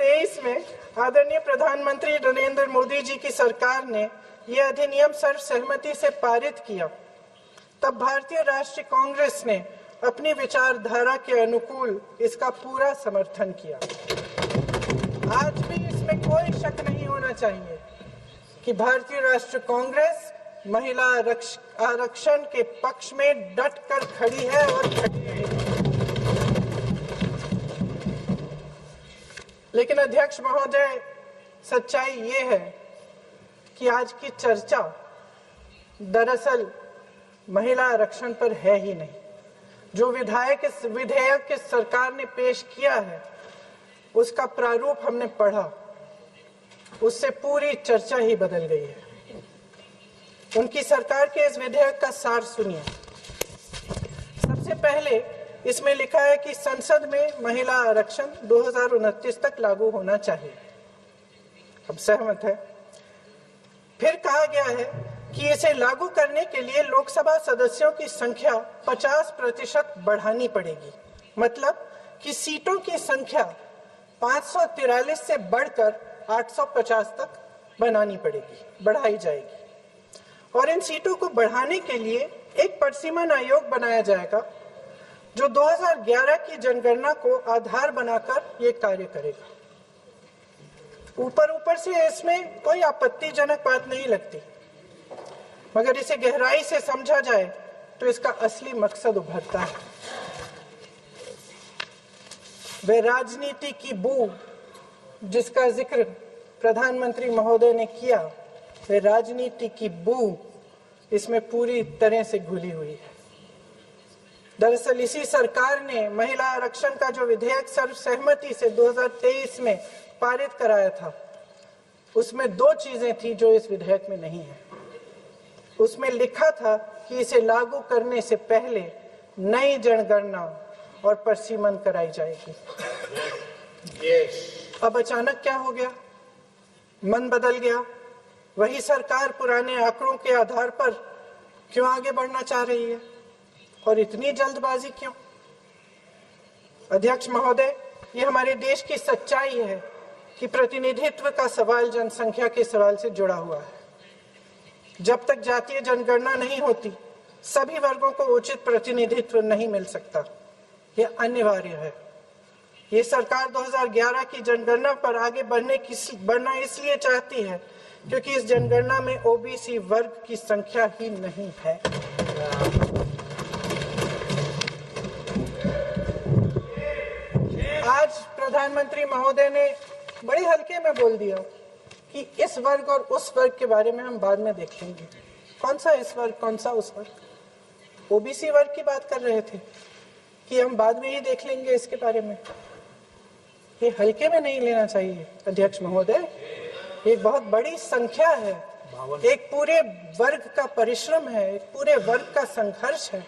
2023 में आदरणीय प्रधानमंत्री नरेंद्र मोदी जी की सरकार ने यह अधिनियम सर्वसहमति से पारित किया, तब भारतीय राष्ट्रीय कांग्रेस ने अपनी विचारधारा के अनुकूल इसका पूरा समर्थन किया। आज भी इसमें कोई शक नहीं होना चाहिए कि भारतीय राष्ट्रीय कांग्रेस महिला आरक्षण के पक्ष में डट कर खड़ी है और खड़ी रहेगी। लेकिन अध्यक्ष महोदय, सच्चाई ये है कि आज की चर्चा दरअसल महिला आरक्षण पर है ही नहीं। जो विधेयक के सरकार ने पेश किया है उसका प्रारूप हमने पढ़ा, उससे पूरी चर्चा ही बदल गई है। उनकी सरकार के इस विधेयक का सार सुनिए। सबसे पहले इसमें लिखा है कि संसद में महिला आरक्षण 2029 तक लागू होना चाहिए। अब सहमत है। फिर कहा गया है कि इसे लागू करने के लिए लोकसभा सदस्यों की संख्या 50% बढ़ानी पड़ेगी। मतलब कि सीटों की संख्या 543 से बढ़कर 850 तक बढ़ाई जाएगी। और इन सीटों को बढ़ाने के लिए एक परिसीमन आयोग बनाया जाएगा जो 2011 की जनगणना को आधार बनाकर ये कार्य करेगा। ऊपर से इसमें कोई आपत्तिजनक बात नहीं लगती, मगर इसे गहराई से समझा जाए तो इसका असली मकसद उभरता है। वह राजनीति की बू जिसका जिक्र प्रधानमंत्री महोदय ने किया, वह राजनीति की बू इसमें पूरी तरह से घुली हुई है। दरअसल इसी सरकार ने महिला आरक्षण का जो विधेयक सर्वसहमति से 2023 में पारित कराया था, उसमें 2 चीजें थी जो इस विधेयक में नहीं है। उसमें लिखा था कि इसे लागू करने से पहले नई जनगणना और परिसीमन कराई जाएगी। अब अचानक क्या हो गया? मन बदल गया। वही सरकार पुराने आंकड़ों के आधार पर क्यों आगे बढ़ना चाह रही है और इतनी जल्दबाजी क्यों? अध्यक्ष महोदय, ये हमारे देश की सच्चाई है कि प्रतिनिधित्व का सवाल जनसंख्या के सवाल से जुड़ा हुआ है। जब तक जातीय जनगणना नहीं होती, सभी वर्गों को उचित प्रतिनिधित्व नहीं मिल सकता। यह अनिवार्य है। ये सरकार 2011 की जनगणना पर आगे बढ़ना इसलिए चाहती है क्योंकि इस जनगणना में ओबीसी वर्ग की संख्या ही नहीं है। आज प्रधानमंत्री महोदय ने बड़े हल्के में बोल दिया कि इस वर्ग और उस वर्ग के बारे में हम बाद में देखेंगे। कौन सा इस वर्ग, कौन सा उस वर्ग? ओबीसी वर्ग की बात कर रहे थे कि हम बाद में ही देख लेंगे इसके बारे में। ये हल्के में नहीं लेना चाहिए अध्यक्ष महोदय। एक बहुत बड़ी संख्या है, एक पूरे वर्ग का परिश्रम है, एक पूरे वर्ग का संघर्ष है।